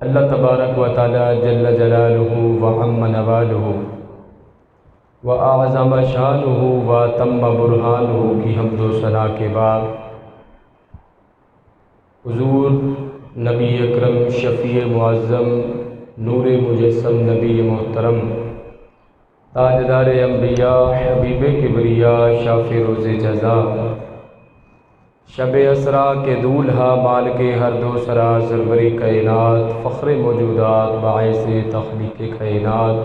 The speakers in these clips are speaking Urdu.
اللہ تبارک و تعالی جل جلالہ وعم نوالہ وأعظم شانہ وتم برہانہ کی حمد و ثنا کے بعد حضور نبی اکرم شفیع معظم نور مجسم نبی محترم تاجدار انبیاء حبیب کبریا شاف روز جزا شب اسرا کے دولہا مال کے ہر دو سرا سروری کائنات فخر موجودات باعث تخلیق کائنات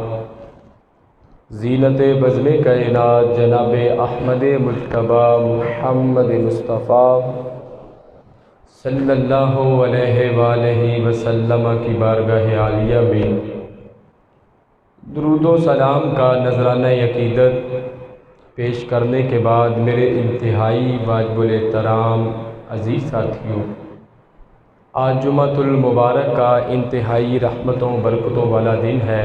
زینت بزم کائنات جناب احمد مجتبی محمد مصطفیٰ صلی اللہ علیہ وآلہ وسلم کی بارگاہ عالیہ میں درود و سلام کا نذرانہ عقیدت پیش کرنے کے بعد میرے انتہائی واجب الاحترام عزیز ساتھیوں، آج جمعۃ المبارک کا انتہائی رحمتوں برکتوں والا دن ہے۔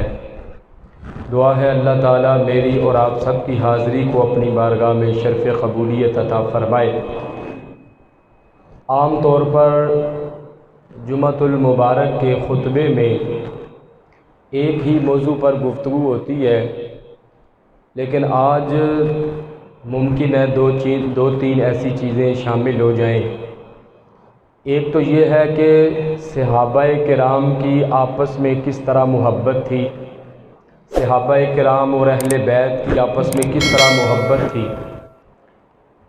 دعا ہے اللہ تعالیٰ میری اور آپ سب کی حاضری کو اپنی بارگاہ میں شرف قبولیت عطا فرمائے۔ عام طور پر جمعۃ المبارک کے خطبے میں ایک ہی موضوع پر گفتگو ہوتی ہے، لیکن آج ممکن ہے دو تین ایسی چیزیں شامل ہو جائیں۔ ایک تو یہ ہے کہ صحابہ کرام کی آپس میں کس طرح محبت تھی، صحابہ کرام اور اہل بیت کی آپس میں کس طرح محبت تھی،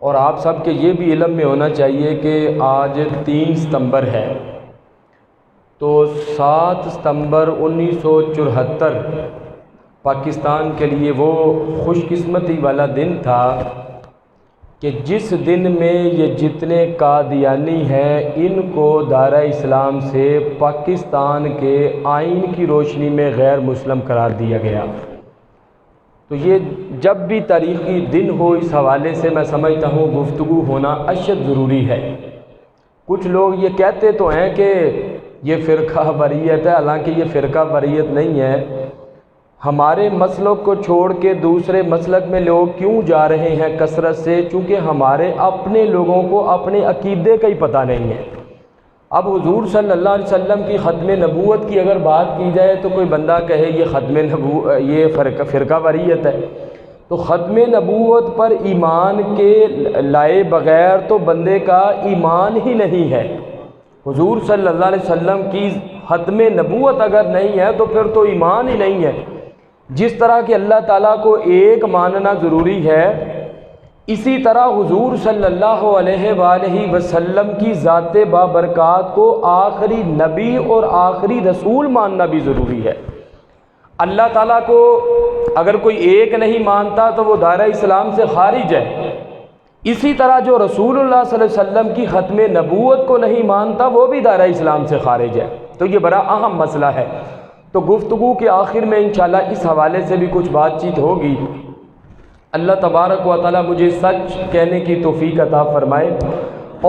اور آپ سب کے یہ بھی علم میں ہونا چاہیے کہ آج 3 ستمبر ہے، تو 7 ستمبر 1974 پاکستان کے لیے وہ خوش قسمتی والا دن تھا کہ جس دن میں یہ جتنے قادیانی ہیں ان کو دائرہ اسلام سے پاکستان کے آئین کی روشنی میں غیر مسلم قرار دیا گیا۔ تو یہ جب بھی تاریخی دن ہو، اس حوالے سے میں سمجھتا ہوں گفتگو ہونا اشد ضروری ہے۔ کچھ لوگ یہ کہتے تو ہیں کہ یہ فرقہ واریت ہے، حالانکہ یہ فرقہ واریت نہیں ہے۔ ہمارے مسلک کو چھوڑ کے دوسرے مسلک میں لوگ کیوں جا رہے ہیں کثرت سے؟ چونکہ ہمارے اپنے لوگوں کو اپنے عقیدے کا ہی پتہ نہیں ہے۔ اب حضور صلی اللہ علیہ وسلم کی ختم نبوت کی اگر بات کی جائے تو کوئی بندہ کہے یہ فرقہ واریت ہے، تو ختم نبوت پر ایمان کے لائے بغیر تو بندے کا ایمان ہی نہیں ہے۔ حضور صلی اللہ علیہ وسلم کی ختم نبوت اگر نہیں ہے تو پھر تو ایمان ہی نہیں ہے۔ جس طرح کہ اللہ تعالیٰ کو ایک ماننا ضروری ہے، اسی طرح حضور صلی اللہ علیہ وآلہ وسلم کی ذات بابرکات کو آخری نبی اور آخری رسول ماننا بھی ضروری ہے۔ اللہ تعالیٰ کو اگر کوئی ایک نہیں مانتا تو وہ دائرہ اسلام سے خارج ہے۔ اسی طرح جو رسول اللہ صلی اللہ علیہ وسلم کی ختم نبوت کو نہیں مانتا وہ بھی دائرہ اسلام سے خارج ہے۔ تو یہ بڑا اہم مسئلہ ہے۔ تو گفتگو کے آخر میں انشاءاللہ اس حوالے سے بھی کچھ بات چیت ہوگی۔ اللہ تبارک و تعالیٰ مجھے سچ کہنے کی توفیق عطا فرمائے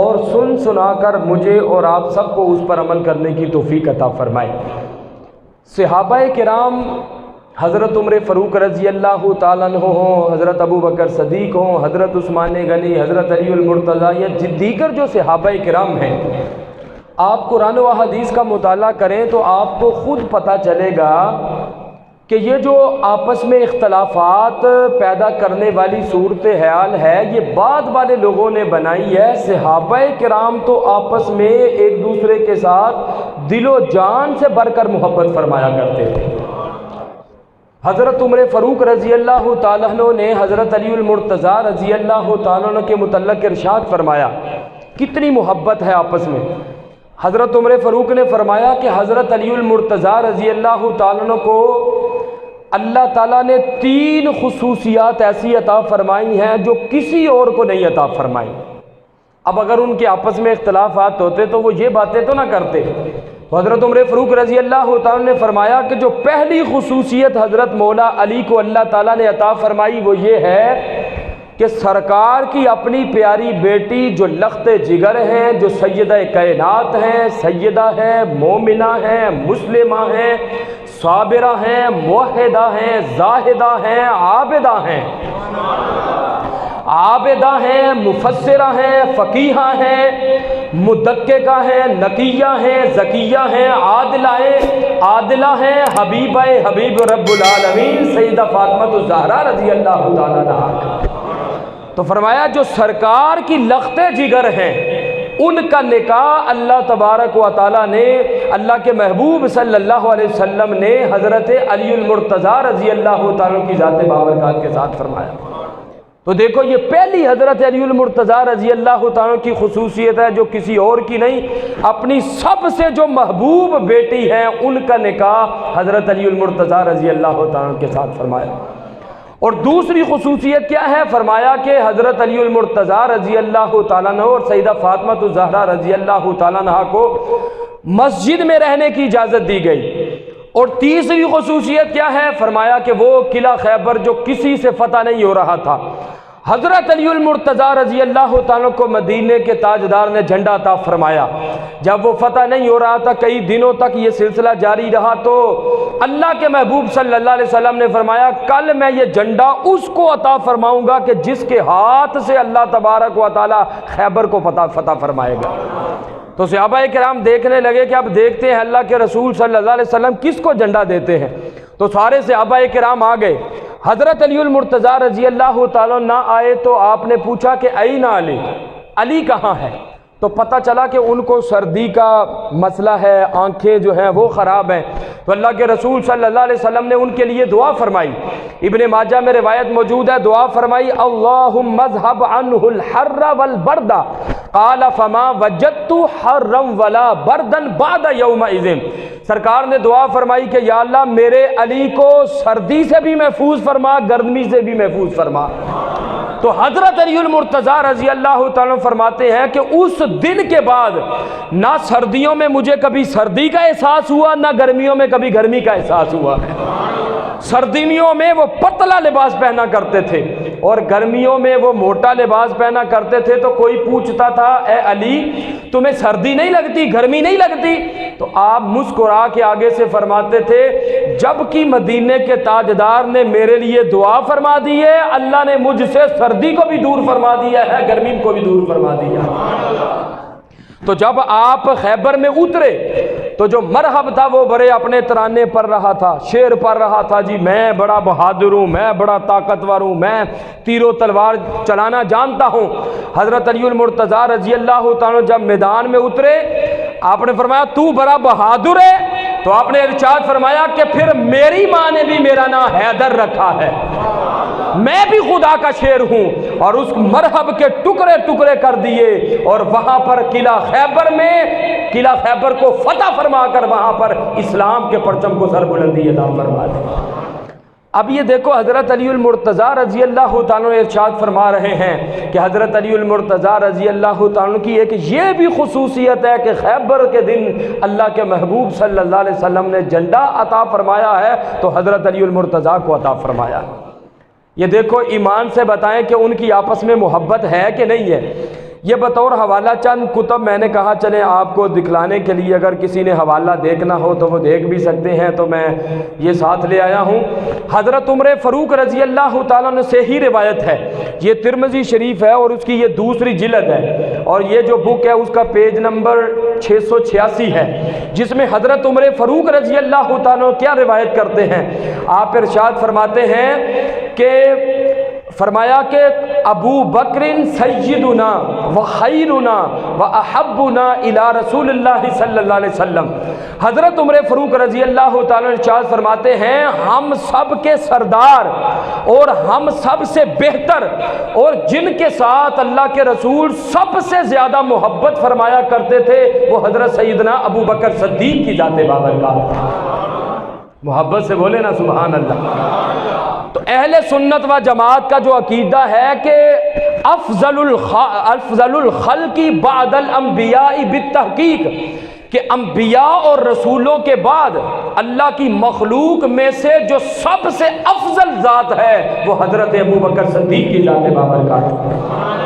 اور سنا کر مجھے اور آپ سب کو اس پر عمل کرنے کی توفیق عطا فرمائے۔ صحابہ کرام حضرت عمر فاروق رضی اللہ تعالیٰ عنہ ہوں، حضرت ابو بکر صدیق ہوں، حضرت عثمان غنی، حضرت علی المرتضیٰ، یا دیگر جو صحابہ کرام ہیں، آپ قرآن و حدیث کا مطالعہ کریں تو آپ کو خود پتہ چلے گا کہ یہ جو آپس میں اختلافات پیدا کرنے والی صورتحال ہے یہ بعد والے لوگوں نے بنائی ہے۔ صحابہ کرام تو آپس میں ایک دوسرے کے ساتھ دل و جان سے بڑھ کر محبت فرمایا کرتے تھے۔ حضرت عمر فاروق رضی اللہ تعالیٰ عنہ نے حضرت علی المرتضیٰ رضی اللہ تعالیٰ عنہ کے متعلق ارشاد فرمایا، کتنی محبت ہے آپس میں۔ حضرت عمر فاروق نے فرمایا کہ حضرت علی المرتضیٰ رضی اللہ تعالیٰ عنہ کو اللہ تعالیٰ نے 3 خصوصیات ایسی عطا فرمائی ہیں جو کسی اور کو نہیں عطا فرمائی۔ اب اگر ان کے آپس میں اختلافات ہوتے تو وہ یہ باتیں تو نہ کرتے۔ حضرت عمر فاروق رضی اللہ تعالیٰ نے فرمایا کہ جو پہلی خصوصیت حضرت مولا علی کو اللہ تعالیٰ نے عطا فرمائی وہ یہ ہے کہ سرکار کی اپنی پیاری بیٹی جو لخت جگر ہیں، جو سیدہ کائنات ہیں، سیدہ ہیں، مومنہ ہیں، مسلمہ ہیں، صابرہ ہیں، موحدہ ہیں، زاہدہ ہیں، عابدہ ہیں، مفسرہ ہیں، فقیہہ ہیں، مدققہ ہیں، نقیہ ہیں، زکیہ ہیں، عادلہ ہیں، عادلہ ہیں، حبیبہ حبیب رب العالمین سیدہ فاطمہ الزہرا رضی اللہ تعالیٰ عنہا۔ تو فرمایا جو سرکار کی لخت جگر ہیں ان کا نکاح اللہ تبارک و تعالیٰ نے، اللہ کے محبوب صلی اللہ علیہ وسلم نے حضرت علی المرتضیٰ رضی اللہ تعالیٰ کی ذات بابرکات کے ساتھ فرمایا۔ تو دیکھو یہ پہلی حضرت علی المرتضیٰ رضی اللہ تعالیٰ کی خصوصیت ہے جو کسی اور کی نہیں، اپنی سب سے جو محبوب بیٹی ہیں ان کا نکاح حضرت علی المرتضیٰ رضی اللہ تعالیٰ کے ساتھ فرمایا۔ اور دوسری خصوصیت کیا ہے؟ فرمایا کہ حضرت علی المرتضیٰ رضی اللہ تعالیٰ عنہ اور سیدہ فاطمہ الزہرا رضی اللہ تعالیٰ عنہ کو مسجد میں رہنے کی اجازت دی گئی۔ اور تیسری خصوصیت کیا ہے؟ فرمایا کہ وہ قلعہ خیبر جو کسی سے فتح نہیں ہو رہا تھا، حضرت علی المرتضیٰ رضی اللہ تعالیٰ کو مدینے کے تاجدار نے جھنڈا عطا فرمایا۔ جب وہ فتح نہیں ہو رہا تھا، کئی دنوں تک یہ سلسلہ جاری رہا، تو اللہ کے محبوب صلی اللہ علیہ وسلم نے فرمایا کل میں یہ جھنڈا اس کو عطا فرماؤں گا کہ جس کے ہاتھ سے اللہ تبارک و تعالیٰ خیبر کو فتح فرمائے گا۔ تو صحابہ کرام دیکھنے لگے کہ اب دیکھتے ہیں اللہ کے رسول صلی اللہ علیہ وسلم کس کو جھنڈا دیتے ہیں۔ تو سارے صحابہ کرام آ گئے۔ حضرت علی المرتضیٰ رضی اللہ تعالیٰ نہ آئے تو آپ نے پوچھا کہ اینا علی، علی کہاں ہے؟ تو پتہ چلا کہ ان کو سردی کا مسئلہ ہے، آنکھیں جو ہیں وہ خراب ہیں۔ تو اللہ کے رسول صلی اللہ علیہ وسلم نے ان کے لیے دعا فرمائی۔ ابن ماجہ میں روایت موجود ہے، دعا فرمائی اللہم اذھب عنہ الحر والبرد قال فما وجدت حرا ولا بردا بعد یومئذ۔ سرکار نے دعا فرمائی کہ یا اللہ میرے علی کو سردی سے بھی محفوظ فرما، گرمی سے بھی محفوظ فرما۔ تو حضرت علی المرتضیٰ رضی اللہ تعالیٰ فرماتے ہیں کہ اس دن کے بعد نہ سردیوں میں مجھے کبھی سردی کا احساس ہوا، نہ گرمیوں میں کبھی گرمی کا احساس ہوا۔ سردیوں میں وہ پتلا لباس پہنا کرتے تھے اور گرمیوں میں وہ موٹا لباس پہنا کرتے تھے۔ تو کوئی پوچھتا تھا اے علی تمہیں سردی نہیں لگتی، گرمی نہیں لگتی؟ تو آپ مسکرا کے آگے سے فرماتے تھے جب کہ مدینے کے تاجدار نے میرے لیے دعا فرما دی ہے، اللہ نے مجھ سے سردی کو بھی دور فرما دیا ہے، گرمی کو بھی دور فرما دیا ہے۔ تو جب آپ خیبر میں اترے تو جو مرحب تھا وہ بڑے اپنے ترانے پر رہا تھا، شعر پر رہا تھا، جی میں بڑا بہادر ہوں، میں بڑا طاقتور ہوں، میں تیر و تلوار چلانا جانتا ہوں۔ حضرت علی المرتضیٰ رضی اللہ تعالیٰ جب میدان میں اترے آپ نے فرمایا تو بڑا بہادر ہے؟ تو آپ نے ارشاد فرمایا کہ پھر میری ماں نے بھی میرا نام حیدر رکھا ہے، میں بھی خدا کا شیر ہوں۔ اور اس مرحب کے ٹکڑے ٹکڑے کر دیے اور وہاں پر قلعہ خیبر میں قلعہ خیبر کو فتح فرما کر وہاں پر اسلام کے پرچم کو سر بلندی عطا فرما دی۔ اب یہ دیکھو حضرت علی المرتضیٰ رضی اللہ تعالیٰ ارشاد فرما رہے ہیں کہ حضرت علی المرتضیٰ رضی اللہ تعالیٰ کی ایک یہ بھی خصوصیت ہے کہ خیبر کے دن اللہ کے محبوب صلی اللہ علیہ وسلم نے جھنڈا عطا فرمایا ہے تو حضرت علی المرتضیٰ کو عطا فرمایا۔ یہ دیکھو ایمان سے بتائیں کہ ان کی آپس میں محبت ہے کہ نہیں ہے۔ یہ بطور حوالہ چند کتب میں نے کہا چلیں آپ کو دکھلانے کے لیے، اگر کسی نے حوالہ دیکھنا ہو تو وہ دیکھ بھی سکتے ہیں، تو میں یہ ساتھ لے آیا ہوں۔ حضرت عمر فاروق رضی اللہ تعالیٰ عنہ سے ہی روایت ہے، یہ ترمذی شریف ہے اور اس کی یہ دوسری جلد ہے، اور یہ جو بک ہے اس کا پیج نمبر 686 ہے، جس میں حضرت عمر فاروق رضی اللہ تعالیٰ کیا روایت کرتے ہیں۔ آپ ارشاد فرماتے ہیں کہ فرمایا کہ ابو بکر سیدنا و خیرنا و احبنا الی رسول اللہ صلی اللہ علیہ وسلم۔ حضرت عمر فاروق رضی اللہ تعالیٰ ارشاد فرماتے ہیں ہم سب کے سردار اور ہم سب سے بہتر اور جن کے ساتھ اللہ کے رسول سب سے زیادہ محبت فرمایا کرتے تھے وہ حضرت سیدنا ابو بکر صدیق کی ذات بابرکات۔ محبت سے بولے نا سبحان اللہ۔ تو اہل سنت و جماعت کا جو عقیدہ ہے کہ افضل الخلق بعد الانبیاء بالتحقیق، کہ انبیاء اور رسولوں کے بعد اللہ کی مخلوق میں سے جو سب سے افضل ذات ہے وہ حضرت ابو بکر صدیق کی ذات بابرکات۔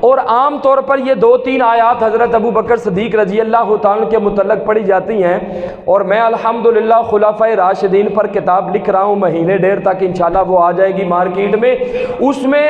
اور عام طور پر یہ 2-3 آیات حضرت ابو بکر صدیق رضی اللہ تعالیٰ کے متعلق پڑھی جاتی ہیں، اور میں الحمدللہ خلفائے راشدین پر کتاب لکھ رہا ہوں، مہینے ڈیڑھ تک انشاءاللہ وہ آ جائے گی مارکیٹ میں۔ اس میں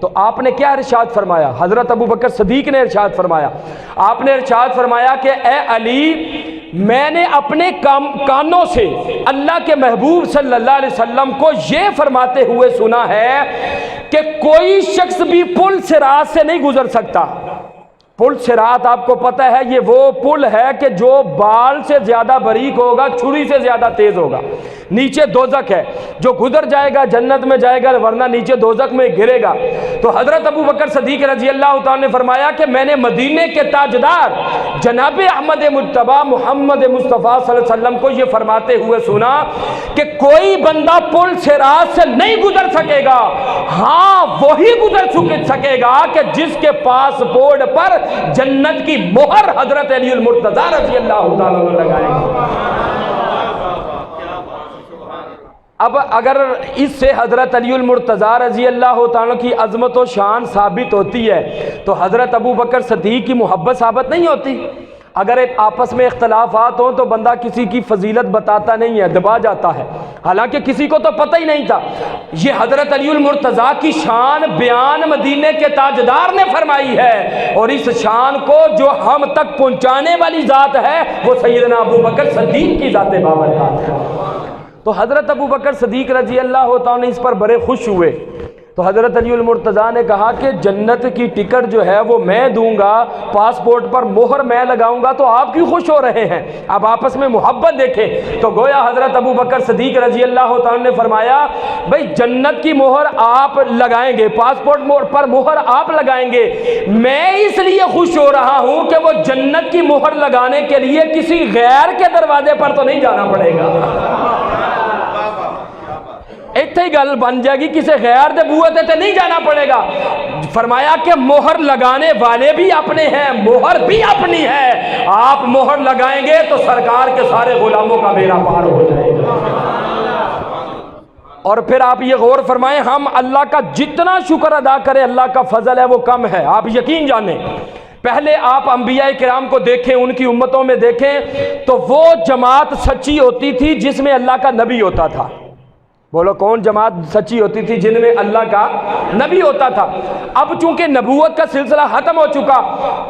تو آپ نے کیا ارشاد فرمایا؟ حضرت ابو بکر صدیق نے ارشاد فرمایا، آپ نے ارشاد فرمایا کہ اے علی، میں نے اپنے کانوں سے اللہ کے محبوب صلی اللہ علیہ وسلم کو یہ فرماتے ہوئے سنا ہے کہ کوئی شخص بھی پل صراط سے نہیں گزر سکتا۔ پل صراط آپ کو پتہ ہے یہ وہ پل ہے کہ جو بال سے زیادہ باریک ہوگا، چھری سے زیادہ تیز ہوگا، نیچے دوزخ ہے، جو گزر جائے گا جنت میں جائے گا ورنہ نیچے دوزخ میں گرے گا۔ تو حضرت ابو بکر صدیق رضی اللہ تعالیٰ نے فرمایا کہ میں نے مدینے کے تاجدار جناب احمد مجتبی محمد مصطفیٰ صلی اللہ علیہ وسلم کو یہ فرماتے ہوئے سنا کہ کوئی بندہ پل صراط سے نہیں گزر سکے گا، ہاں وہی گزر سکے گا کہ جس کے پاسپورٹ پر جنت کی مہر حضرت علی المرتضیٰ رضی اللہ تعالیٰ نے لگائے گا۔ اب اگر اس سے حضرت علی المرتضیٰ رضی اللہ تعالیٰ کی عظمت و شان ثابت ہوتی ہے تو حضرت ابو بکر صدیق کی محبت ثابت نہیں ہوتی؟ اگر ایک آپس میں اختلافات ہوں تو بندہ کسی کی فضیلت بتاتا نہیں ہے، دبا جاتا ہے، حالانکہ کسی کو تو پتہ ہی نہیں تھا۔ یہ حضرت علی المرتضیٰ کی شان بیان مدینے کے تاجدار نے فرمائی ہے، اور اس شان کو جو ہم تک پہنچانے والی ذات ہے وہ سیدنا ابو بکر صدیق کی ذات بابرکات ہے۔ تو حضرت ابو بکر صدیق رضی اللہ تعالیٰ نے اس پر بڑے خوش ہوئے۔ تو حضرت علی المرتضیٰ نے کہا کہ جنت کی ٹکٹ جو ہے وہ میں دوں گا، پاسپورٹ پر مہر میں لگاؤں گا، تو آپ کیوں خوش ہو رہے ہیں؟ اب آپس میں محبت دیکھیں۔ تو گویا حضرت ابو بکر صدیق رضی اللہ تعالیٰ نے فرمایا بھئی جنت کی مہر آپ لگائیں گے، پاسپورٹ پر مہر آپ لگائیں گے، میں اس لیے خوش ہو رہا ہوں کہ وہ جنت کی مہر لگانے کے لیے کسی غیر کے دروازے پر تو نہیں جانا پڑے گا۔ ایتھے ہی گل بن جائے گی، کسی غیر دے بوئے تے نہیں جانا پڑے گا۔ فرمایا کہ مہر لگانے والے بھی اپنے ہیں، مہر بھی اپنی ہے، آپ مہر لگائیں گے تو سرکار کے سارے غلاموں کا بیڑا پار ہو جائے گا۔ اور پھر آپ یہ غور فرمائیں، ہم اللہ کا جتنا شکر ادا کریں اللہ کا فضل ہے وہ کم ہے۔ آپ یقین جانیں، پہلے آپ انبیاء کرام کو دیکھیں، ان کی امتوں میں دیکھیں تو وہ جماعت سچی ہوتی تھی جس میں اللہ کا نبی ہوتا تھا۔ بولو کون جماعت سچی ہوتی تھی؟ جن میں اللہ کا نبی ہوتا تھا۔ اب چونکہ نبوت کا سلسلہ ختم ہو چکا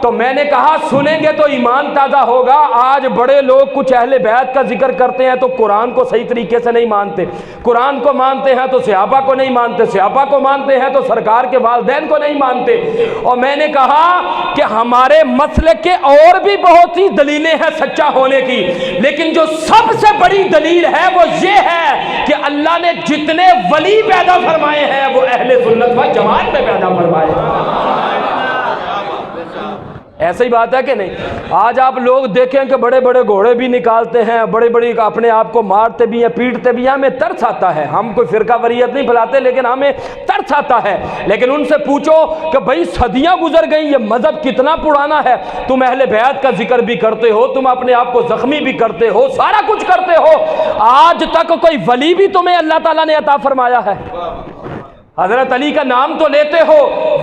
تو میں نے کہا سنیں گے تو ایمان تازہ ہوگا۔ آج بڑے لوگ کچھ اہل بیت کا ذکر کرتے ہیں تو قرآن کو صحیح طریقے سے نہیں مانتے، قرآن کو مانتے ہیں تو صحابہ کو نہیں مانتے، صحابہ کو مانتے ہیں تو سرکار کے والدین کو نہیں مانتے۔ اور میں نے کہا کہ ہمارے مسلک کے اور بھی بہت سی دلیلیں ہیں سچا ہونے کی، لیکن جو سب سے بڑی دلیل ہے وہ یہ ہے کہ اللہ نے جتنے ولی پیدا فرمائے ہیں وہ اہل سنت و جماعت میں پیدا فرمائے ہیں۔ ایسا ہی بات ہے کہ نہیں؟ آج آپ لوگ دیکھیں کہ بڑے بڑے گھوڑے بھی نکالتے ہیں، بڑے بڑی اپنے آپ کو مارتے بھی ہیں، پیٹتے بھی ہیں، ہمیں ترس آتا ہے۔ ہم کوئی فرقہ وریت نہیں پھیلاتے لیکن ہمیں ترس آتا ہے۔ لیکن ان سے پوچھو کہ بھئی صدیاں گزر گئیں، یہ مذہب کتنا پرانا ہے، تم اہل بیت کا ذکر بھی کرتے ہو، تم اپنے آپ کو زخمی بھی کرتے ہو، سارا کچھ کرتے ہو، آج تک کوئی ولی بھی تمہیں اللہ تعالیٰ نے عطا فرمایا ہے؟ حضرت علی کا نام تو لیتے ہو،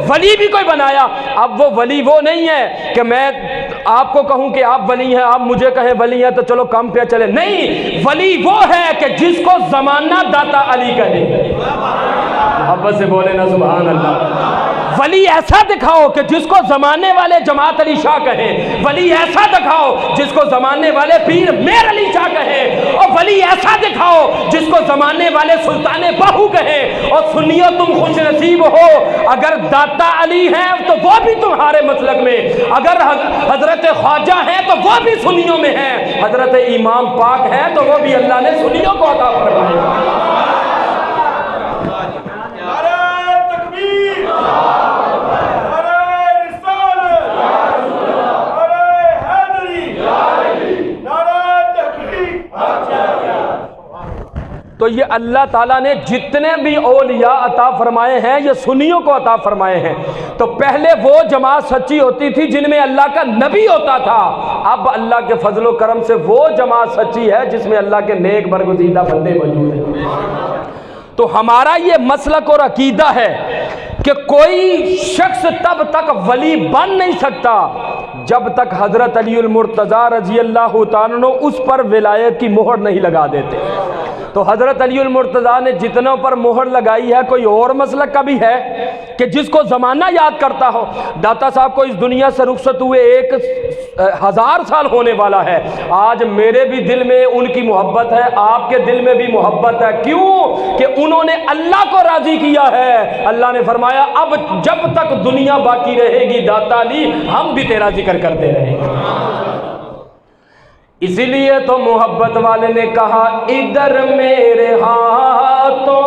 ولی بھی کوئی بنایا؟ اب وہ ولی وہ نہیں ہے کہ میں آپ کو کہوں کہ آپ ولی ہیں، آپ مجھے کہیں ولی ہیں تو چلو کم پہ چلے، نہیں، ولی وہ ہے کہ جس کو زمانہ داتا علی کہے۔ محبت سے بولے نا سبحان اللہ۔ ولی ایسا دکھاؤ کہ جس کو زمانے والے جماعت علی شاہ کہیں، ولی ایسا دکھاؤ جس کو زمانے والے پیر میر علی شاہ کہیں، اور ولی ایسا دکھاؤ جس کو زمانے والے سلطان باہو کہیں۔ اور سنیو تم خوش نصیب ہو، اگر داتا علی ہیں تو وہ بھی تمہارے مسلک میں، اگر حضرت خواجہ ہیں تو وہ بھی سنیوں میں ہیں، حضرت امام پاک ہیں تو وہ بھی اللہ نے سنیوں کو عطا فرمایا۔ تو یہ اللہ تعالیٰ نے جتنے بھی اولیاء عطا فرمائے ہیں یہ سنیوں کو عطا فرمائے ہیں۔ تو پہلے وہ جماعت سچی ہوتی تھی جن میں اللہ کا نبی ہوتا تھا، اب اللہ کے فضل و کرم سے وہ جماعت سچی ہے جس میں اللہ کے نیک برگزیدہ بندے موجود ہیں۔ تو ہمارا یہ مسلک اور عقیدہ ہے کہ کوئی شخص تب تک ولی بن نہیں سکتا جب تک حضرت علی المرتضیٰ رضی اللہ تعالیٰ عنہ اس پر ولایت کی مہر نہیں لگا دیتے۔ تو حضرت علی المرتضیٰ نے جتنوں پر مہر لگائی ہے، کوئی اور مسلک کا بھی ہے کہ جس کو زمانہ یاد کرتا ہو؟ داتا صاحب کو اس دنیا سے رخصت ہوئے 1000 سال ہونے والا ہے۔ آج میرے بھی دل میں ان کی محبت ہے، آپ کے دل میں بھی محبت ہے۔ کیوں؟ کہ انہوں نے اللہ کو راضی کیا ہے۔ اللہ نے فرمایا اب جب تک دنیا باقی رہے گی داتا علی، ہم بھی تیرا ذکر کرتے رہیں گے۔ اسی لیے تو محبت والے نے کہا ادھر میرے ہاتھوں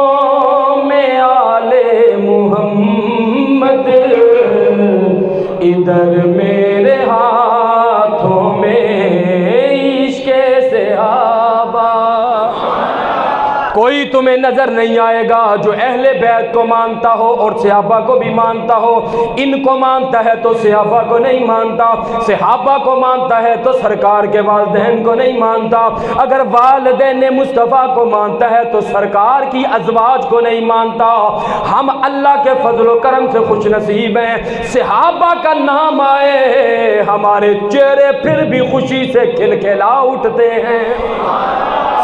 میں آل محمد، ادھر میرے ہاتھوں میں عشق صحابہ۔ کوئی تمہیں نظر نہیں آئے گا جو اہل بیت کو مانتا ہو اور صحابہ کو بھی مانتا ہو۔ ان کو مانتا ہے تو صحابہ کو نہیں مانتا، صحابہ کو مانتا ہے تو سرکار کے والدین کو نہیں مانتا، اگر والدین مصطفیٰ کو مانتا ہے تو سرکار کی ازواج کو نہیں مانتا۔ ہم اللہ کے فضل و کرم سے خوش نصیب ہیں، صحابہ کا نام آئے ہمارے چہرے پھر بھی خوشی سے کھلکھلا اٹھتے ہیں۔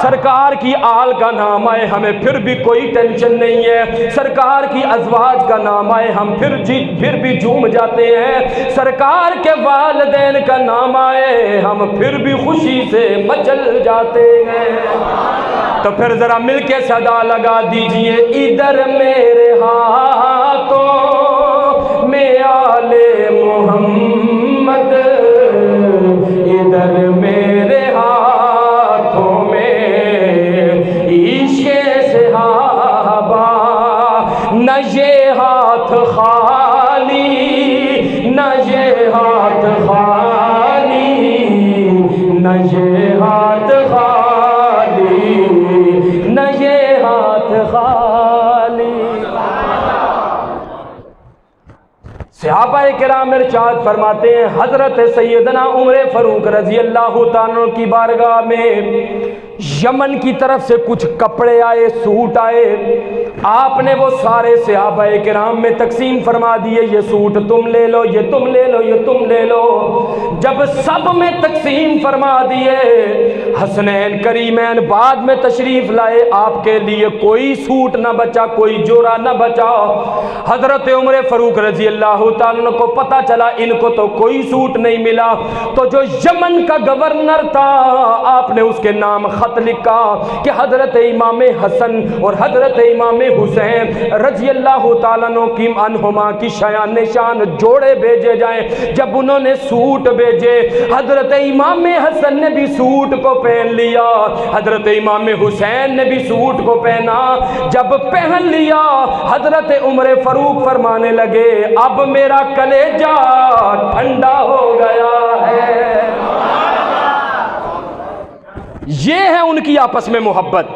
سرکار کی آل کا نام آئے ہمیں پھر بھی کوئی ٹینشن نہیں ہے، سرکار کی ازواج کا نام آئے ہم پھر بھی جھوم جاتے ہیں، سرکار کے والدین کا نام آئے ہم پھر بھی خوشی سے مچل جاتے ہیں۔ تو پھر ذرا مل کے صدا لگا دیجئے ادھر میرے ہاتھوں میں آل محمد، ادھر میرے ہاتھوں میں نہ یہ ہاتھ خالی، نہ یہ ہاتھ خالی، نہ یہ ہاتھ خالی، نہ یہ ہاتھ خالی۔ صحابہ کرام ارشاد فرماتے ہیں حضرت سیدنا عمر فاروق رضی اللہ تعالیٰ عنہ کی بارگاہ میں یمن کی طرف سے کچھ کپڑے آئے، سوٹ آئے، آپ نے وہ سارے صحابہ کرام میں تقسیم فرما دیے، یہ سوٹ تم لے لو، یہ تم لے لو، یہ تم لے لو۔ جب سب میں تقسیم فرما دیے، حسنین کریمین بعد میں تشریف لائے، آپ کے لیے کوئی سوٹ نہ بچا، کوئی جوڑا نہ بچا۔ حضرت عمر فاروق رضی اللہ تعالیٰ عنہ کو پتا چلا ان کو تو کوئی سوٹ نہیں ملا، تو جو یمن کا گورنر تھا آپ نے اس کے نام خط لکھا کہ حضرت امام حسن اور حضرت امام حسین رضی اللہ تعالیٰ عنہما کی شایان نشان جوڑے بھیجے جائیں۔ جب انہوں نے سوٹ بھیجے، حضرت امام حسن نے بھی سوٹ کو پہن لیا، حضرت امام حسین نے بھی سوٹ کو پہنا۔ جب پہن لیا، حضرت عمر فاروق فرمانے لگے اب میرا کلیجہ ٹھنڈا ہو گیا ہے۔ یہ ہے ان کی آپس میں محبت۔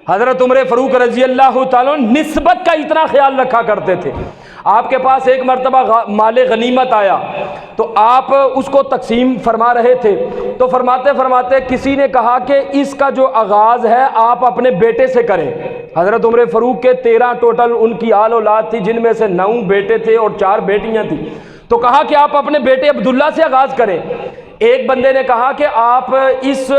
حضرت عمر فاروق رضی اللہ تعالیٰ نسبت کا اتنا خیال رکھا کرتے تھے۔ آپ کے پاس ایک مرتبہ مال غنیمت آیا تو آپ اس کو تقسیم فرما رہے تھے، تو فرماتے فرماتے کسی نے کہا کہ اس کا جو آغاز ہے آپ اپنے بیٹے سے کریں۔ حضرت عمر فاروق کے 13 ٹوٹل ان کی آل اولاد تھی، جن میں سے 9 بیٹے تھے اور 4 بیٹیاں تھیں، تو کہا کہ آپ اپنے بیٹے عبداللہ سے آغاز کریں۔ ایک بندے نے کہا کہ آپ اس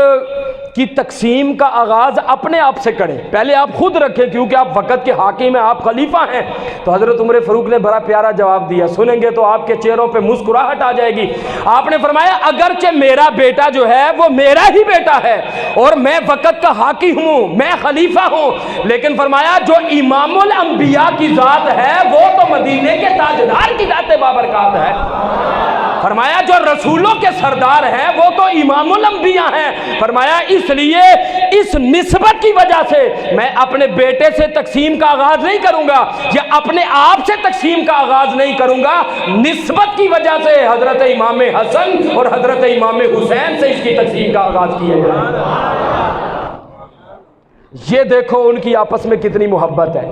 کی تقسیم کا آغاز اپنے آپ سے کریں، پہلے آپ خود رکھیں کیونکہ آپ وقت کے حاکم ہیں، آپ خلیفہ ہیں۔ تو حضرت عمر فاروق نے بڑا پیارا جواب دیا، سنیں گے تو آپ کے چہروں پہ مسکراہٹ آ جائے گی۔ آپ نے فرمایا اگرچہ میرا بیٹا جو ہے وہ میرا ہی بیٹا ہے اور میں وقت کا حاکم ہوں، میں خلیفہ ہوں، لیکن فرمایا جو امام الانبیاء کی ذات ہے وہ تو مدینے کے تاجدار کی ذات بابرکات ہے۔ فرمایا جو رسولوں کے سردار ہیں وہ تو امام الانبیاء ہیں۔ فرمایا اس لیے اس نسبت کی وجہ سے میں اپنے بیٹے سے تقسیم کا آغاز نہیں کروں گا یا اپنے آپ سے تقسیم کا آغاز نہیں کروں گا، نسبت کی وجہ سے حضرت امام حسن اور حضرت امام حسین سے اس کی تقسیم کا آغاز کیا گیا۔ یہ دیکھو ان کی آپس میں کتنی محبت ہے۔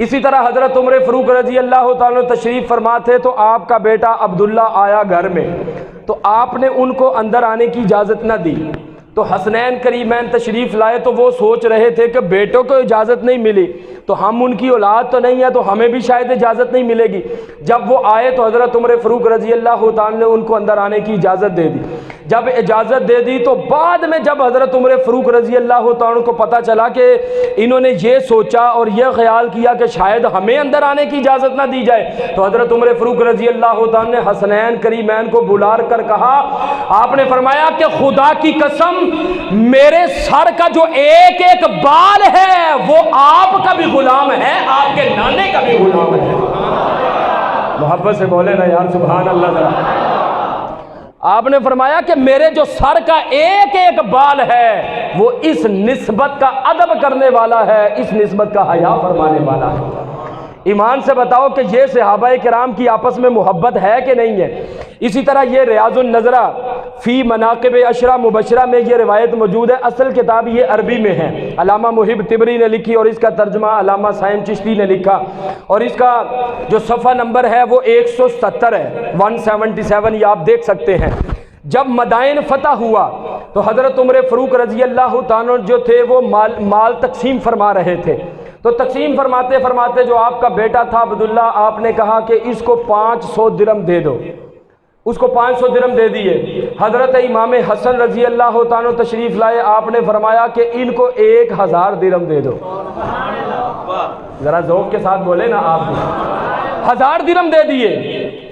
اسی طرح حضرت عمر فاروق رضی اللہ تعالیٰ تشریف فرما تھے تو آپ کا بیٹا عبداللہ آیا گھر میں، تو آپ نے ان کو اندر آنے کی اجازت نہ دی، تو حسنین کریمین تشریف لائے تو وہ سوچ رہے تھے کہ بیٹوں کو اجازت نہیں ملی تو ہم ان کی اولاد تو نہیں ہے تو ہمیں بھی شاید اجازت نہیں ملے گی۔ جب وہ آئے تو حضرت عمر فاروق رضی اللہ تعالیٰ نے ان کو اندر آنے کی اجازت دے دی۔ جب اجازت دے دی تو بعد میں جب حضرت عمر فاروق رضی اللہ تعالیٰ کو پتہ چلا کہ انہوں نے یہ سوچا اور یہ خیال کیا کہ شاید ہمیں اندر آنے کی اجازت نہ دی جائے، تو حضرت عمر فاروق رضی اللہ تعالیٰ نے حسنین کریمین کو بلا کر کہا، آپ نے فرمایا کہ خدا کی قسم میرے سر کا جو ایک ایک بال ہے وہ آپ کا بھی غلام ہے، آپ کے نانے کا بھی غلام ہے۔ محبت سے بولے نا یار سبحان اللہ ذرا۔ آپ نے فرمایا کہ میرے جو سر کا ایک ایک بال ہے وہ اس نسبت کا ادب کرنے والا ہے، اس نسبت کا حیا فرمانے والا ہے۔ ایمان سے بتاؤ کہ یہ صحابہ کرام کی آپس میں محبت ہے کہ نہیں ہے؟ اسی طرح یہ ریاض النظرہ فی مناقب عشرہ مبشرہ میں یہ روایت موجود ہے، اصل کتاب یہ عربی میں ہے، علامہ محب تبری نے لکھی اور اس کا ترجمہ علامہ سائم چشتی نے لکھا، اور اس کا جو صفحہ نمبر ہے وہ 170 ہے، 177، یہ آپ دیکھ سکتے ہیں۔ جب مدائن فتح ہوا تو حضرت عمر فاروق رضی اللہ تعالیٰ جو تھے وہ مال تقسیم فرما رہے تھے، تو تقسیم فرماتے فرماتے جو آپ کا بیٹا تھا عبداللہ، آپ نے کہا کہ اس کو 500 درہم دے دو، اس کو 500 درہم دے دیے۔ حضرت امام حسن رضی اللہ تعالیٰ تشریف لائے، آپ نے فرمایا کہ ان کو 1000 درہم دے دو۔ ذرا ذوق کے ساتھ بولے نا آپ بھی۔ 1000 درہم دے دیے۔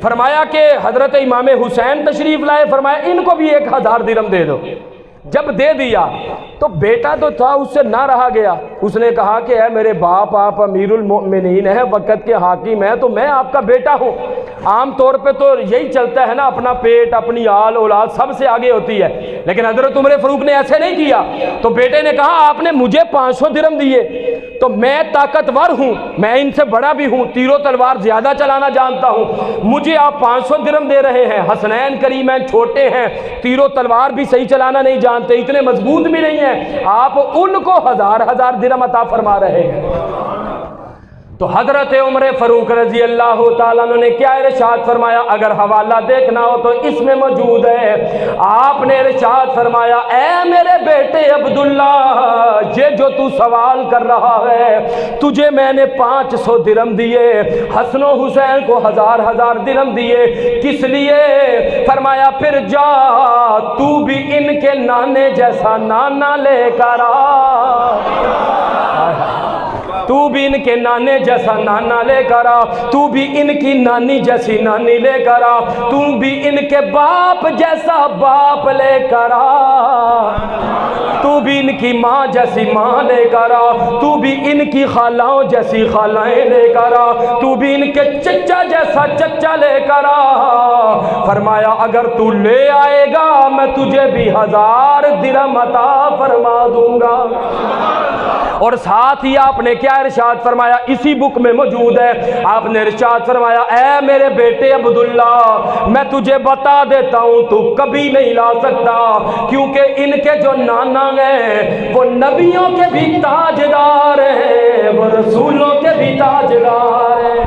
فرمایا کہ حضرت امام حسین تشریف لائے، فرمایا ان کو بھی 1000 درہم دے دو۔ جب دے دیا تو بیٹا تو تھا اس سے نہ رہا گیا، اس نے کہا کہ اے میرے باپ، آپ امیر المؤمنین ہیں، وقت کے حاکم ہیں، تو میں آپ کا بیٹا ہوں۔ عام طور پہ تو یہی چلتا ہے نا، اپنا پیٹ، اپنی آل اولاد سب سے آگے ہوتی ہے، لیکن حضرت عمر فاروق نے ایسے نہیں کیا۔ تو بیٹے نے کہا آپ نے مجھے 500 درہم دیے تو میں طاقتور ہوں، میں ان سے بڑا بھی ہوں، تیر و تلوار زیادہ چلانا جانتا ہوں، مجھے آپ 500 درہم دے رہے ہیں۔ حسنین کریمین چھوٹے ہیں، تیر و تلوار بھی صحیح چلانا نہیں جانتے، اتنے مضبوط بھی نہیں ہیں، آپ ان کو 1000 درہم عطا فرما رہے ہیں۔ تو حضرت عمر فاروق رضی اللہ تعالیٰ نے کیا ارشاد فرمایا؟ اگر حوالہ دیکھنا ہو تو اس میں موجود ہے۔ آپ نے ارشاد فرمایا، اے میرے بیٹے عبداللہ، یہ جو تو سوال کر رہا ہے، تجھے میں نے 500 درہم دیے، حسن و حسین کو 1000 درہم دیے، کس لیے؟ فرمایا پھر جا تو بھی ان کے نانے جیسا نانا لے کر آ، تو بھی ان کے نانے جیسا نانا لے کر آ، تو بھی ان کی نانی جیسی نانی لے کر آ، تو بھی ان کے باپ جیسا باپ لے کر آ، تو بھی ان کی ماں جیسی ماں لے کر آ، تو بھی ان کی خالاؤں جیسی خالائیں لے کر آ، تو بھی ان کے چچا جیسا چچا لے کر آ۔ فرمایا اگر تو لے آئے گا میں تجھے بھی 1000 درہم عطا فرما دوں گا۔ اور ساتھ ہی آپ نے کیا ارشاد فرمایا؟ اسی بک میں موجود ہے، آپ نے ارشاد فرمایا، اے میرے بیٹے عبداللہ، میں تجھے بتا دیتا ہوں تو کبھی نہیں لا سکتا، کیونکہ ان کے جو نانا ہیں وہ نبیوں کے بھی تاجدار ہیں، وہ رسولوں کے بھی تاجدار ہیں۔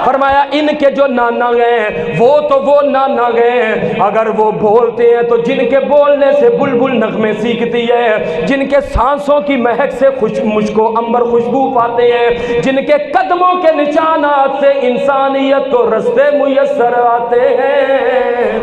فرمایا ان کے جو نانا ہیں وہ نانا ہیں، اگر وہ بولتے ہیں تو جن کے بولنے سے بلبل نغمے سیکھتی ہے، جن کے سانسوں کی مہک سے مشک و عنبر خوشبو پاتے ہیں، جن کے قدموں کے نشانات سے انسانیت کو رستے میسر آتے ہیں،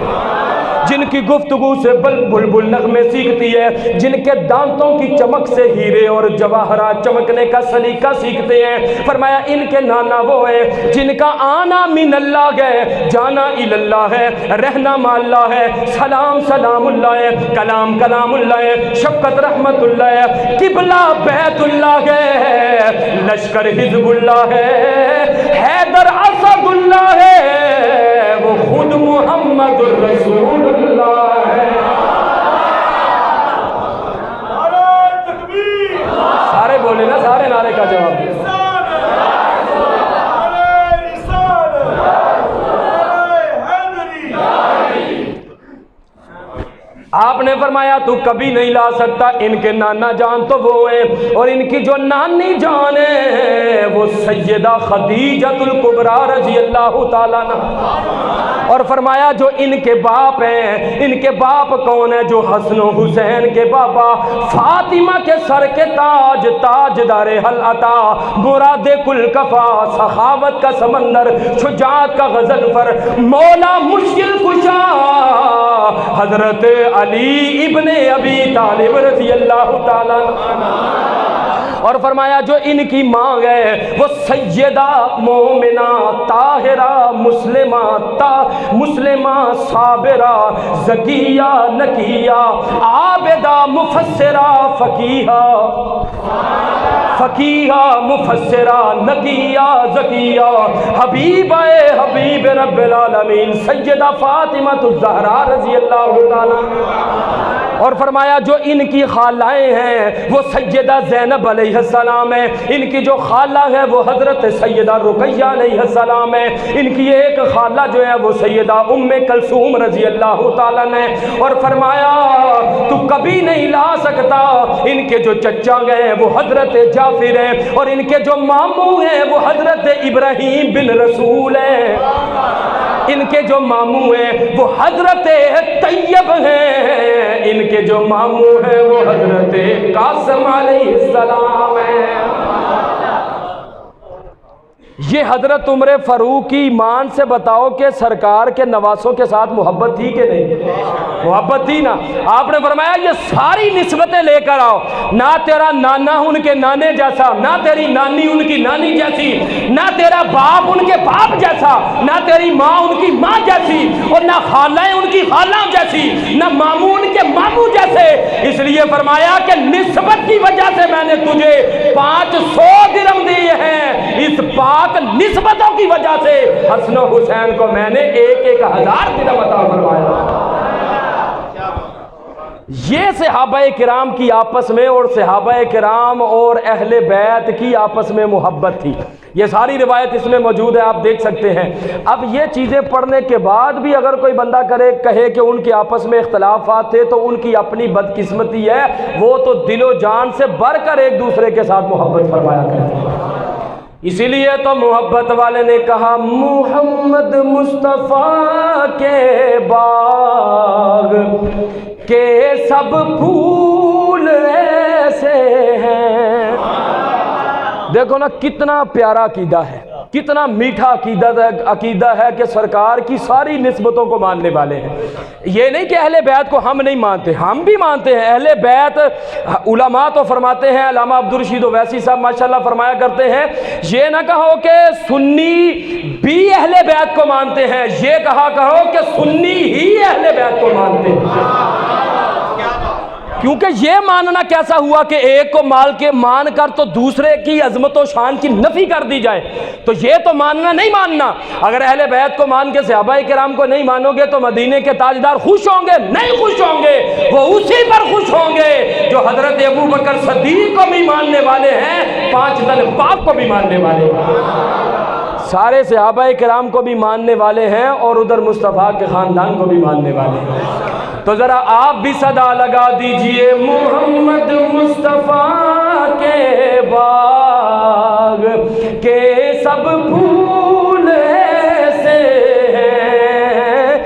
جن کی گفتگو سے بلبل نغمے سیکھتی ہے، جن کے دانتوں کی چمک سے ہیرے اور جواہرات چمکنے کا سلیقہ سیکھتے ہیں۔ فرمایا ان کے نانا وہ ہیں جن کا آنا من اللہ ہے، جانا اللہ ہے، رہنا مع اللہ ہے، سلام اللہ ہے، کلام اللہ ہے، شفقت رحمت اللہ ہے، قبلہ بیت اللہ ہے، لشکر حزب اللہ ہے، حیدر اسد اللہ ہے، وہ خود محمد الرسول اللہ ہے۔ سارے بولے نا، سارے نعرے کا جواب دے۔ آپ نے فرمایا تو کبھی نہیں لا سکتا، ان کے نانا جان تو وہ ہیں، اور ان کی جو نانی جان ہے وہ سیدہ خدیجہ الکبریٰ رضی اللہ تعالیٰ عنہا، اور فرمایا جو ان کے باپ ہیں، ان کے باپ کون ہیں؟ جو حسن و حسین کے بابا، فاطمہ کے سر کے تاج، تاجدار حل عطا، مراد کل کفا، سخاوت کا سمندر، شجاعت کا غضنفر، مولا مشکل کشا، حضرت علی ابن ابی طالب رضی اللہ تعالیٰ عنہ۔ اور فرمایا جو ان کی ماں ہے وہ سیدہ مومنہ طاہرہ مسلمہ صابرہ زکیہ نقیہ عابدہ مفسرہ فقیہہ مفسرہ نقیہ زکیہ حبیبہ حبیب رب العالمین سیدہ فاطمہ الزہرا رضی اللہ تعالیٰ۔ اور فرمایا جو ان کی خالائیں ہیں وہ سیدہ زینب علیہ السلام ہے، ان کی جو خالہ ہے وہ حضرت سیدہ رقیہ علیہ السلام ہے، ان کی ایک خالہ جو ہے وہ سیدہ ام کلثوم رضی اللہ تعالیٰ نے۔ اور فرمایا تو کبھی نہیں لا سکتا، ان کے جو چچا گئے وہ حضرت جعفر ہیں، اور ان کے جو ماموں ہیں وہ حضرت ابراہیم بن رسول ہیں، ان کے جو ماموں ہیں وہ حضرت طیب ہیں، ان کے جو ماموں ہیں وہ حضرت قاسم علیہ السلام ہیں۔ یہ حضرت عمر فاروق کی ایمان سے بتاؤ کہ سرکار کے نواسوں کے ساتھ محبت تھی کہ نہیں؟ محبت تھی نا۔ آپ نے فرمایا یہ ساری نسبتیں لے کر آؤ، نہ تیرا نانا ان کے نانے جیسا، نہ تیری نانی ان کی نانی جیسی، نہ تیرا باپ ان کے باپ جیسا، نہ تیری ماں ان کی ماں جیسی، اور نہ خالائیں ان کی خالہ جیسی، نہ ماموں ان کے ماموں جیسے۔ اس لیے فرمایا کہ نسبت کی وجہ سے میں نے تجھے 500 درہم دیے ہیں، اس پاک نسبتوں کی وجہ سے حسن و حسین کو میں نے 1,000 درہم عطا فرمایا۔ یہ صحابہ کرام کی آپس میں اور صحابہ کرام اور اہل بیت کی آپس میں محبت تھی۔ یہ ساری روایت اس میں موجود ہے، آپ دیکھ سکتے ہیں۔ اب یہ چیزیں پڑھنے کے بعد بھی اگر کوئی بندہ کہے کہ ان کے آپس میں اختلافات تھے تو ان کی اپنی بدقسمتی ہے، وہ تو دل و جان سے بڑھ کر ایک دوسرے کے ساتھ محبت فرمایا کرتے ہیں۔ اسی لیے تو محبت والے نے کہا محمد مصطفیٰ کے باغ کے سب پھول ایسے ہیں۔ دیکھو نا کتنا پیارا عقیدہ ہے، کتنا میٹھا عقیدہ ہے کہ سرکار کی ساری نسبتوں کو ماننے والے ہیں۔ یہ نہیں کہ اہل بیت کو ہم نہیں مانتے، ہم بھی مانتے ہیں اہل بیت۔ علماء تو فرماتے ہیں، علامہ عبدالرشید اویسی صاحب ماشاءاللہ فرمایا کرتے ہیں، یہ نہ کہو کہ سنی بھی اہل بیت کو مانتے ہیں، یہ کہا کہو کہ سنی ہی اہل بیت کو مانتے ہیں۔ کیونکہ یہ ماننا کیسا ہوا کہ ایک کو مان کر تو دوسرے کی عظمت و شان کی نفی کر دی جائے، تو یہ تو ماننا نہیں ماننا۔ اگر اہل بیت کو مان کے صحابہ کرام کو نہیں مانو گے تو مدینے کے تاجدار خوش ہوں گے؟ نہیں خوش ہوں گے، وہ اسی پر خوش ہوں گے جو حضرت ابو بکر صدیق کو بھی ماننے والے ہیں، 5 دن باپ کو بھی ماننے والے ہیں، سارے صحابہ کرام کو بھی ماننے والے ہیں، اور ادھر مصطفیٰ کے خاندان کو بھی ماننے والے ہیں۔ تو ذرا آپ بھی صدا لگا دیجئے محمد مصطفیٰ کے باغ کے سب پھول ایسے ہیں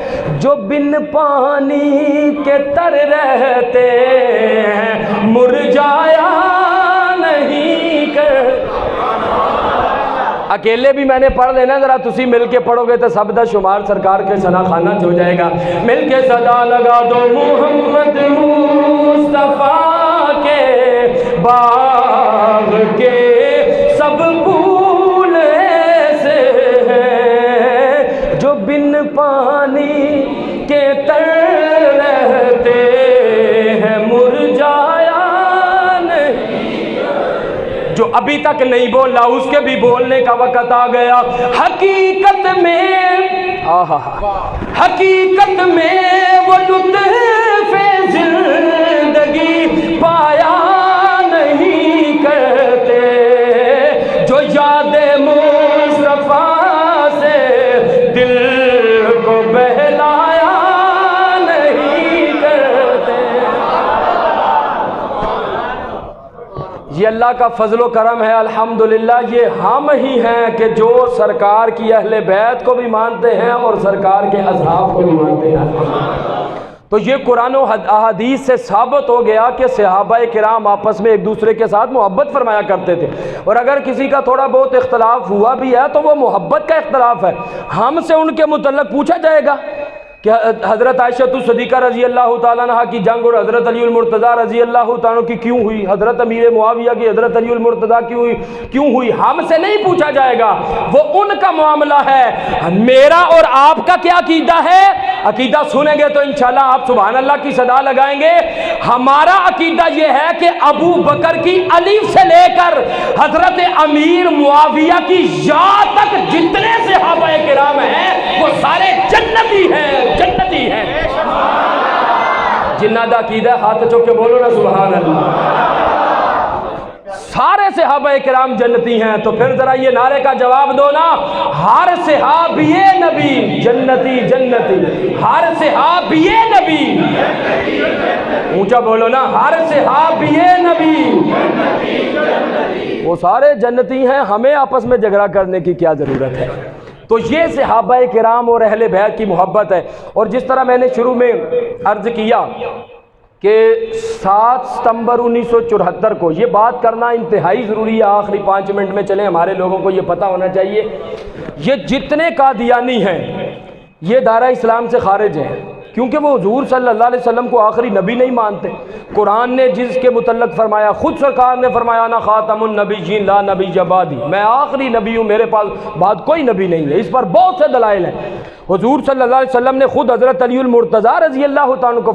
جو بن پانی کے تر رہتے ہیں، مرجایا نہیں کر۔ اکیلے بھی میں نے پڑھ لینا، ذرا تسی مل کے پڑھو گے تو سب دا شمار سرکار کے ثنا خانہ ہو جائے گا۔ مل کے صدا لگا دو محمد مصطفیٰ کے باغ کے سب پھول ایسے ہیں جو بن پانی کے تر رہتے ہیں، مرجایا جو ابھی تک نہیں بولا اس کے بھی بولنے کا وقت آ گیا۔ حقیقت میں وہ لطف زندگی پایا نہیں کرتے جو یاد مصطفیٰ سے دل کو بہلایا نہیں کرتے۔ یہ اللہ کا فضل و کرم ہے الحمدللہ، یہ ہم ہی ہیں کہ جو سرکار کی اہل بیت کو بھی مانتے ہیں اور سرکار کے اصحاب کو بھی مانتے ہیں۔ تو یہ قرآن و احادیث سے ثابت ہو گیا کہ صحابہ کرام آپس میں ایک دوسرے کے ساتھ محبت فرمایا کرتے تھے، اور اگر کسی کا تھوڑا بہت اختلاف ہوا بھی ہے تو وہ محبت کا اختلاف ہے۔ ہم سے ان کے متعلق پوچھا جائے گا کہ حضرت عائشہ صدیقہ رضی اللہ تعالیٰ عنہ کی جنگ اور حضرت علی المرتضیٰ رضی اللہ تعالیٰ عنہ کی کیوں ہوئی، حضرت امیر معاویہ کی حضرت علی المرتضیٰ کیوں ہوئی، ہم سے نہیں پوچھا جائے گا، وہ ان کا معاملہ ہے۔ میرا اور آپ کا کیا عقیدہ ہے؟ عقیدہ سنیں گے تو انشاءاللہ آپ سبحان اللہ کی صدا لگائیں گے۔ ہمارا عقیدہ یہ ہے کہ ابو بکر کی الف سے لے کر حضرت امیر معاویہ کی یا تک جتنے صحابہ کرام ہیں وہ سارے جنتی ہیں، جنتی ہیں۔ جنہ دا عقیدہ ہاتھ چوک کے بولو نا سبحان اللہ۔ سارے صحابہ کرام جنتی ہیں، تو پھر ذرا یہ نعرے کا جواب دو نا، ہر صحابی نبی جنتی جنتی، ہر صحابی نبی، اونچا بولو نا، ہر صحابی نبی، وہ سارے جنتی ہیں، ہمیں آپس میں جھگڑا کرنے کی کیا ضرورت ہے؟ تو یہ صحابہ کرام اور اہل بیت کی محبت ہے۔ اور جس طرح میں نے شروع میں عرض کیا کہ 7 ستمبر 1974 کو یہ بات کرنا انتہائی ضروری ہے، آخری 5 منٹ میں چلیں، ہمارے لوگوں کو یہ پتہ ہونا چاہیے، یہ جتنے قادیانی ہیں یہ دائرہ اسلام سے خارج ہیں، کیونکہ وہ حضور صلی اللہ علیہ وسلم کو آخری نبی نہیں مانتے۔ قرآن نے جس کے متعلق فرمایا، خود سرکار نے فرمایا انا خاتم النبیین لا نبی بعدی، میں آخری نبی ہوں، میرے پاس بعد کوئی نبی نہیں ہے۔ اس پر بہت سے دلائل ہیں۔ حضور صلی اللہ علیہ وسلم نے خود حضرت علی المرتضیٰ رضی اللہ تعالیٰ کو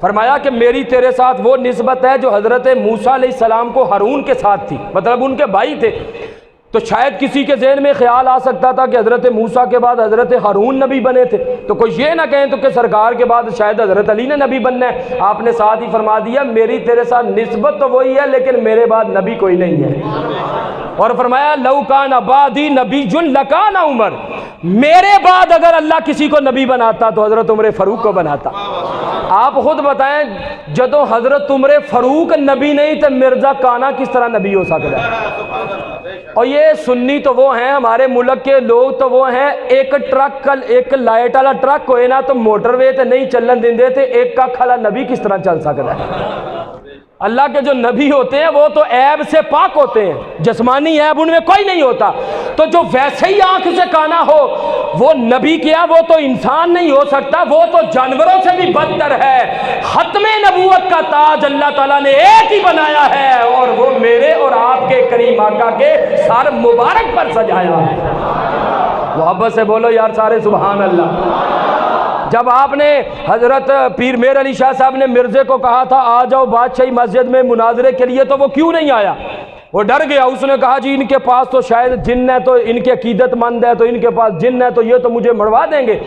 فرمایا کہ میری تیرے ساتھ وہ نسبت ہے جو حضرت موسیٰ علیہ السلام کو ہارون کے ساتھ تھی، مطلب ان کے بھائی تھے۔ تو شاید کسی کے ذہن میں خیال آ سکتا تھا کہ حضرت موسیٰ کے بعد حضرت ہارون نبی بنے تھے، تو کوئی یہ نہ کہیں تو کہ سرکار کے بعد شاید حضرت علی نے نبی بننا ہے۔ آپ نے ساتھ ہی فرما دیا میری تیرے ساتھ نسبت تو وہی ہے لیکن میرے بعد نبی کوئی نہیں ہے، اور فرمایا لو کان بعدی نبی لکان عمر، میرے بعد اگر اللہ کسی کو نبی بناتا تو حضرت عمر فاروق کو بناتا۔ آپ خود بتائیں جدو حضرت عمر فاروق نبی نہیں تو مرزا کانا کس طرح نبی ہو سکتا ہے؟ اور یہ سنی تو وہ ہیں، ہمارے ملک کے لوگ تو وہ ہیں، ایک ٹرک ایک لائٹ والا ٹرک ہوئے نا تو موٹر وے تے نہیں چلن دیندے تھے، ایک کا کھلا نبی کس طرح چل سکتا ہے؟ اللہ کے جو نبی ہوتے ہیں وہ تو عیب سے پاک ہوتے ہیں، جسمانی عیب ان میں کوئی نہیں ہوتا، تو جو ویسے ہی آنکھ سے کانا ہو وہ نبی کیا، وہ تو انسان نہیں ہو سکتا، وہ تو جانوروں سے بھی بدتر ہے۔ ختم نبوت کا تاج اللہ تعالیٰ نے ایک ہی بنایا ہے اور وہ میرے اور آپ کے کریم آقا کے سر مبارک پر سجایا ہے۔ محبت سے بولو یار سارے سبحان اللہ۔ جب آپ نے حضرت پیر میر علی شاہ صاحب نے مرزے کو کہا تھا آ جاؤ بادشاہی مسجد میں مناظرے کے لیے، تو وہ کیوں نہیں آیا؟ وہ ڈر گیا، اس نے کہا جی ان کے پاس تو شاید جن ہے، تو ان کے عقیدت مند ہے، تو ان کے پاس جن ہے تو یہ تو مجھے مروا دیں گے۔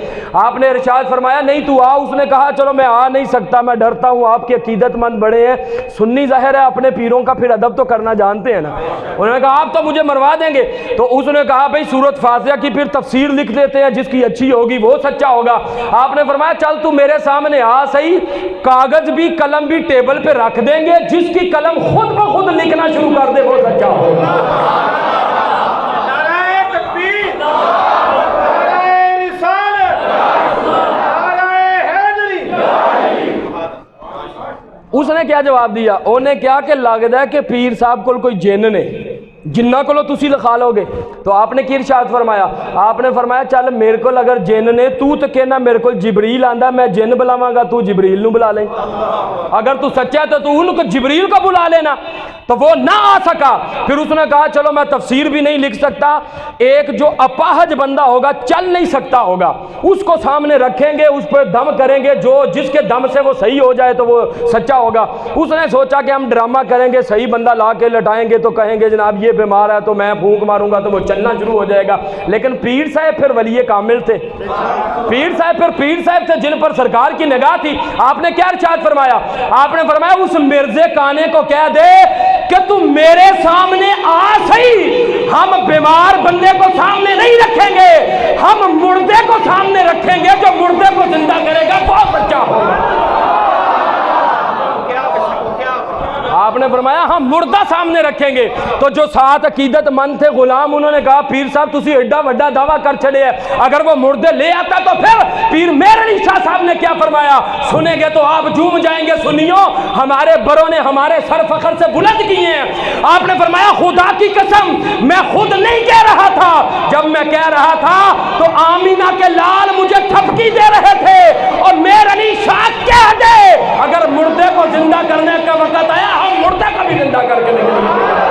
آپ نے ارشاد فرمایا نہیں تو آ، اس نے کہا چلو میں آ نہیں سکتا، میں ڈرتا ہوں، آپ کے عقیدت مند بڑے ہیں، سنی ظاہر ہے اپنے پیروں کا پھر ادب تو کرنا جانتے ہیں نا۔ انہوں نے کہا آپ تو مجھے مروا دیں گے، تو اس نے کہا بھئی سورۃ فاتحہ کی پھر تفسیر لکھ دیتے ہیں، جس کی اچھی ہوگی وہ سچا ہوگا۔ آپ نے فرمایا چل تو میرے سامنے آ صحیح، کاغذ بھی قلم بھی ٹیبل پہ رکھ دیں گے، جس کی قلم خود بخود لکھنا شروع کر دے وہ سچا ہوگا۔ نعرہ تکبیر، نعرہ رسالت، نعرہ حیدری۔ اس نے کیا جواب دیا؟ انہیں کیا کہ لگتا ہے کہ پیر صاحب کو کوئی جن نے جنہ کو تسی لکھا لو گے، تو آپ نے کی ارشاد فرمایا؟ آپ نے فرمایا چل میرے کو اگر جن نے تو کہنا میرے کو جبریل آندا، میں جن بلاواں گا تو جبریل نو بلا لیں، اگر تو سچا ہے تو ان کو جبریل کو بلا لینا۔ تو وہ نہ آ سکا، پھر اس نے کہا چلو میں تفسیر بھی نہیں لکھ سکتا، ایک جو اپاہج بندہ ہوگا چل نہیں سکتا ہوگا اس کو سامنے رکھیں گے، اس پہ دم کریں گے، جو جس کے دم سے وہ صحیح ہو جائے تو وہ سچا ہوگا۔ اس نے سوچا کہ ہم ڈرامہ کریں گے، صحیح بندہ لا کے لٹائیں گے تو کہیں گے جناب یہ بیمار ہے تو میں پھونک ماروں گا تو وہ چلنا شروع ہو جائے گا۔ لیکن پیر صاحب پھر ولی کامل تھے، پیر صاحب تھے جن پر سرکار کی نگاہ تھی۔ آپ نے کیا ارشاد فرمایا؟ آپ نے فرمایا اس مرزے کانے کو کہہ دے کہ تم میرے سامنے آ صحیح، ہم بیمار بندے کو سامنے نہیں رکھیں گے، ہم مردے کو سامنے رکھیں گے، جو مردے کو زندہ کرے گا بہت سچا ہوگا۔ آپ آپ نے فرمایا ہم مردہ سامنے رکھیں گے. تو جو ساتھ عقیدت مند تھے غلام, انہوں نے کہا پیر صاحب تسی ایڈا وڈا دعویٰ کر چھڑے ہے, اگر وہ مردے لے آتا تو پھر پیر مہر علی شاہ صاحب نے کیا فرمایا, سنیں گے تو آپ جھوم جائیں گے. سنیوں, ہمارے بڑوں نے ہمارے سر فخر سے بلند کیے ہیں. آپ نے فرمایا خدا کی قسم میں خود نہیں کہہ رہا تھا, جب میں کہہ رہا تھا تو آمینہ کے لال مجھے تھپکی دے رہے تھے, اور مہر علی شاہ کہہ دے اگر مردے کو زندہ کرنے کا وقت آیا ہم مردے کو بھی زندہ کر کے نکلیں.